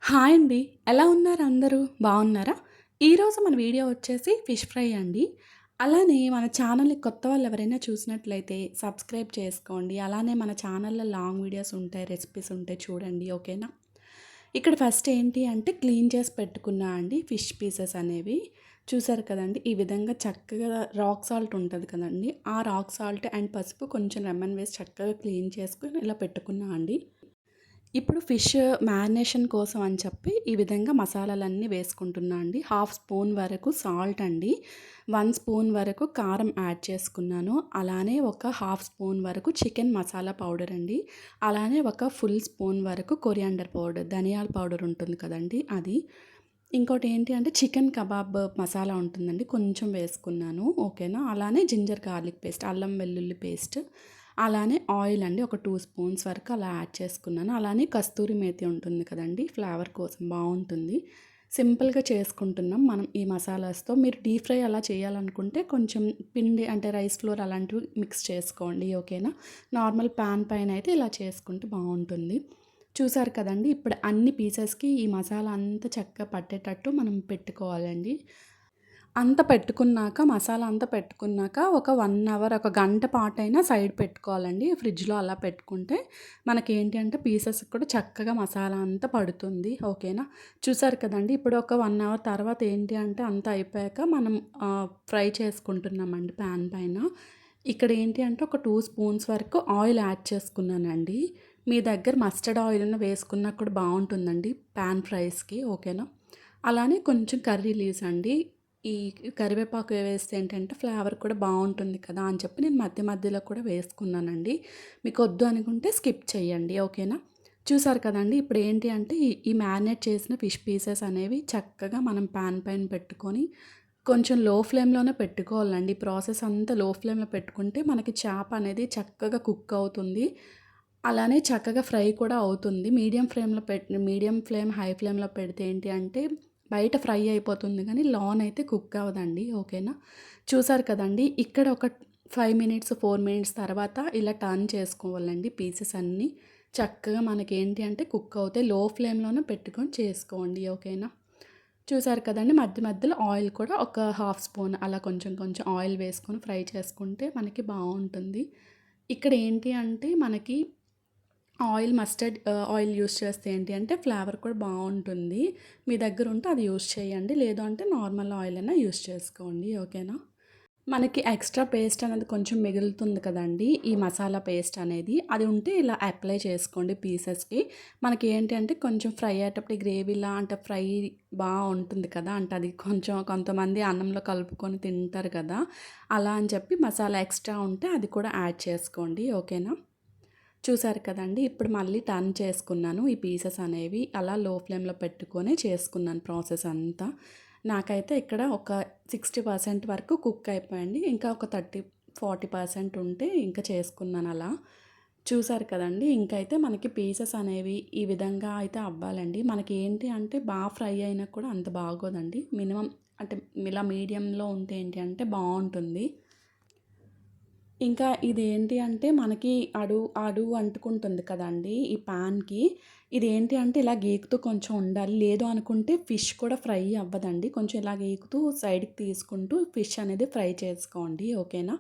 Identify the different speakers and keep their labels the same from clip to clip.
Speaker 1: Hi అండి. ఎలా ఉన్నారు అందరూ? బాగున్నారా? ఈరోజు మన వీడియో వచ్చేసి ఫిష్ ఫ్రై అండి. అలానే మన ఛానల్‌ని కొత్త వాళ్ళు ఎవరైనా చూసినట్లయితే సబ్స్క్రైబ్ చేసుకోండి. అలానే మన ఛానల్‌లో లాంగ్ వీడియోస్ ఉంటాయి, రెసిపీస్ ఉంటాయి చూడండి. ఓకేనా? ఇక్కడ ఫస్ట్ ఏంటి అంటే క్లీన్ చేసి పెట్టుకున్నా అండి ఫిష్ పీసెస్ అనేవి. చూసారు కదండీ! ఈ విధంగా చక్కగా రాక్ సాల్ట్ ఉంటది కదండీ! ఆ రాక్ సాల్ట్ అండ్ పసుపు కొంచెం లెమన్ వేసి చక్కగా క్లీన్ చేసుకొని ఇలా పెట్టుకున్నా అండి. ఇప్పుడు ఫిష్ మ్యారినేషన్ కోసం అని చెప్పి ఈ విధంగా మసాలాలన్నీ వేసుకుంటున్నా అండి. హాఫ్ స్పూన్ వరకు సాల్ట్ అండి, 1 స్పూన్ వరకు కారం యాడ్ చేసుకున్నాను. అలానే ఒక హాఫ్ స్పూన్ వరకు చికెన్ మసాలా పౌడర్ అండి. అలానే ఒక ఫుల్ స్పూన్ వరకు కొరియాండర్ పౌడర్, ధనియాల పౌడర్ ఉంటుంది కదండీ అది. ఇంకోటి ఏంటి అంటే చికెన్ కబాబ్ మసాలా ఉంటుందండి, కొంచెం వేసుకున్నాను. ఓకేనా? అలానే జింజర్ గార్లిక్ పేస్ట్, అల్లం వెల్లుల్లి పేస్ట్, అలానే ఆయిల్ అండి ఒక 2 స్పూన్స్ వరకు అలా యాడ్ చేసుకున్నాను. అలానే కస్తూరి మేతి ఉంటుంది కదండీ! ఫ్లేవర్ కోసం బావుంటుంది. సింపుల్‌గా చేసుకుంటున్నాం మనం ఈ మసాలాస్‌తో. మీరు డీప్ ఫ్రై అలా చేయాలనుకుంటే కొంచెం పిండి అంటే రైస్ ఫ్లోర్ అలాంటివి మిక్స్ చేసుకోండి. ఓకేనా? నార్మల్ పాన్ పైన అయితే ఇలా చేసుకుంటే బావుంటుంది. చూసారు కదండీ! ఇప్పుడు అన్ని పీసెస్‌కి ఈ మసాలా అంతా చక్కగా పట్టేటట్టు మనం పెట్టుకోవాలండి. అంత పెట్టుకున్నాక మసాలా అంతా పెట్టుకున్నాక ఒక 1 అవర్, ఒక గంట పాటైనా సైడ్ పెట్టుకోవాలండి. ఫ్రిడ్జ్‌లో అలా పెట్టుకుంటే మనకేంటి అంటే పీసెస్‌కి కూడా చక్కగా మసాలా అంతా పడుతుంది. ఓకేనా? చూసారు కదండీ! ఇప్పుడు ఒక 1 అవర్ తర్వాత ఏంటి అంటే అంతా అయిపోయాక మనం ఫ్రై చేసుకుంటున్నామండి పాన్ పైన. ఇక్కడ ఏంటి అంటే ఒక 2 స్పూన్స్ వరకు ఆయిల్ యాడ్ చేసుకున్నానండి. మీ దగ్గర మస్టర్డ్ ఆయిల్ వేసుకున్నా కూడా బావుంటుందండి పాన్ ఫ్రైస్‌కి. ఓకేనా? అలానే కొంచెం కర్రీ లీవ్స్ అండి. ఈ కరివేపాకు వేస్తే ఏంటంటే ఫ్లేవర్ కూడా బావుంటుంది కదా అని చెప్పి నేను మధ్య మధ్యలో కూడా వేసుకున్నానండి. మీకు వద్దు అనుకుంటే స్కిప్ చేయండి. ఓకేనా? చూసారు కదండీ! ఇప్పుడు ఏంటి అంటే ఈ మ్యారినేట్ చేసిన ఫిష్ పీసెస్ అనేవి చక్కగా మనం పాన్ పైన పెట్టుకొని కొంచెం లో ఫ్లేమ్‌లోనే పెట్టుకోవాలండి. ఈ ప్రాసెస్ అంతా లో ఫ్లేమ్‌లో పెట్టుకుంటే మనకి చేప అనేది చక్కగా కుక్ అవుతుంది. అలానే చక్కగా ఫ్రై కూడా అవుతుంది. మీడియం ఫ్లేమ్, హై ఫ్లేమ్‌లో పెడితే ఏంటి అంటే బయట ఫ్రై అయిపోతుంది కానీ లోనైతే కుక్ అవ్వదండి. ఓకేనా? చూసారు కదండీ! ఇక్కడ ఒక 5 మినిట్స్, 4 మినిట్స్ తర్వాత ఇలా టర్న్ చేసుకోవాలండి పీసెస్ అన్నీ. చక్కగా మనకేంటి అంటే కుక్ అవుతాయి. లో ఫ్లేమ్‌లోనే పెట్టుకొని చేసుకోండి. ఓకేనా? చూసారు కదండీ! మధ్య మధ్యలో ఆయిల్ కూడా ఒక హాఫ్ స్పూన్ అలా కొంచెం కొంచెం ఆయిల్ వేసుకొని ఫ్రై చేసుకుంటే మనకి బావుంటుంది. ఇక్కడ ఏంటి అంటే మనకి మస్టర్డ్ ఆయిల్ యూజ్ చేస్తే ఏంటి అంటే ఫ్లేవర్ కూడా బావుంటుంది. మీ దగ్గర ఉంటే అది యూజ్ చేయండి. లేదు అంటే నార్మల్ ఆయిల్ అయినా యూజ్ చేసుకోండి. ఓకేనా? మనకి ఎక్స్ట్రా పేస్ట్ అనేది కొంచెం మిగులుతుంది కదండీ! ఈ మసాలా పేస్ట్ అనేది. అది ఉంటే ఇలా అప్లై చేసుకోండి పీసెస్‌కి. మనకి ఏంటి అంటే కొంచెం ఫ్రై అయ్యేటప్పుడు ఈ గ్రేవీలా అంటే ఫ్రై ఉంటుంది కదా! అంటే అది కొంచెం కొంతమంది అన్నంలో కలుపుకొని తింటారు కదా! అలా అని చెప్పి మసాలా ఎక్స్ట్రా ఉంటే అది కూడా యాడ్ చేసుకోండి. ఓకేనా? చూసారు కదండీ! ఇప్పుడు మళ్ళీ టర్న్ చేసుకున్నాను. ఈ పీసెస్ అనేవి అలా లో ఫ్లేమ్‌లో పెట్టుకొనే చేసుకున్నాను ప్రాసెస్ అంతా. నాకైతే ఇక్కడ ఒక 60% వరకు కుక్ అయిపోయాయండి. ఇంకా ఒక 30, 40% ఉంటే ఇంకా చేసుకున్నాను అలా. చూసారు కదండీ! ఇంకైతే మనకి పీసెస్ అనేవి ఈ విధంగా అయితే అవ్వాలండి. మనకి ఏంటి అంటే ఫ్రై అయినా కూడా అంత బాగోదండి. మినిమమ్ అంటే ఇలా మీడియంలో ఉంటే ఏంటి అంటే బావుంటుంది. ఇంకా ఇదేంటి అంటే మనకి అడుగు అంటుకుంటుంది కదండీ! ఈ పాన్‌కి. ఇదేంటి అంటే ఇలా గీకుతూ కొంచెం ఉండాలి. లేదు అనుకుంటే ఫిష్ కూడా ఫ్రై అవ్వదండి. కొంచెం ఇలా గీకుతూ సైడ్‌కి తీసుకుంటూ ఫిష్ అనేది ఫ్రై చేసుకోండి. ఓకేనా?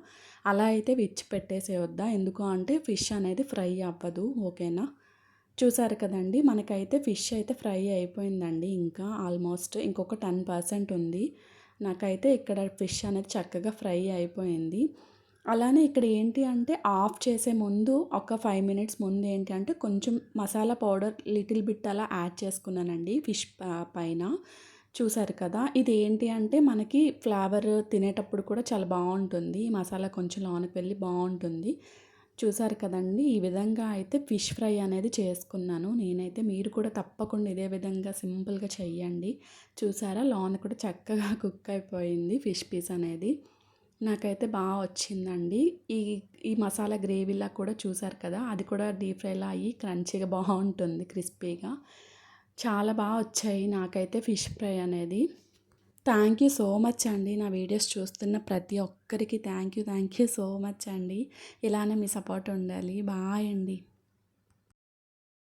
Speaker 1: అలా అయితే విడిచిపెట్టేసేయొద్దా. ఎందుకు అంటే ఫిష్ అనేది ఫ్రై అవ్వదు. ఓకేనా? చూసారు కదండీ! మనకైతే ఫిష్ అయితే ఫ్రై అయిపోయిందండి ఇంకా ఆల్మోస్ట్. ఇంకొక 10% ఉంది. నాకైతే ఇక్కడ ఫిష్ అనేది చక్కగా ఫ్రై అయిపోయింది. అలానే ఇక్కడ ఏంటి అంటే ఆఫ్ చేసే ముందు ఒక 5 మినిట్స్ ముందు ఏంటి అంటే కొంచెం మసాలా పౌడర్ లిటిల్ బిట్ అలా యాడ్ చేసుకున్నానండి ఫిష్ పైన. చూసారు కదా! ఇది ఏంటి అంటే మనకి ఫ్లేవర్ తినేటప్పుడు కూడా చాలా బావుంటుంది. మసాలా కొంచెం లోనకి వెళ్ళి బావుంటుంది. చూసారు కదండీ! ఈ విధంగా అయితే ఫిష్ ఫ్రై అనేది చేసుకున్నాను నేనైతే. మీరు కూడా తప్పకుండా ఇదే విధంగా సింపుల్‌గా చెయ్యండి. చూసారా లోన కూడా చక్కగా కుక్ అయిపోయింది ఫిష్ పీస్ అనేది. నాకైతే వచ్చిందండి. ఈ ఈ మసాలా గ్రేవీలా కూడా చూసారు కదా! అది కూడా డీప్ ఫ్రైలా అయ్యి క్రంచీగా బావుంటుంది క్రిస్పీగా. చాలా వచ్చాయి నాకైతే ఫిష్ ఫ్రై అనేది. థ్యాంక్ యూ సో మచ్ అండి. నా వీడియోస్ చూస్తున్న ప్రతి ఒక్కరికి థ్యాంక్ యూ సో మచ్ అండి. ఇలానే మీ సపోర్ట్ ఉండాలి. బాయ్ అండి.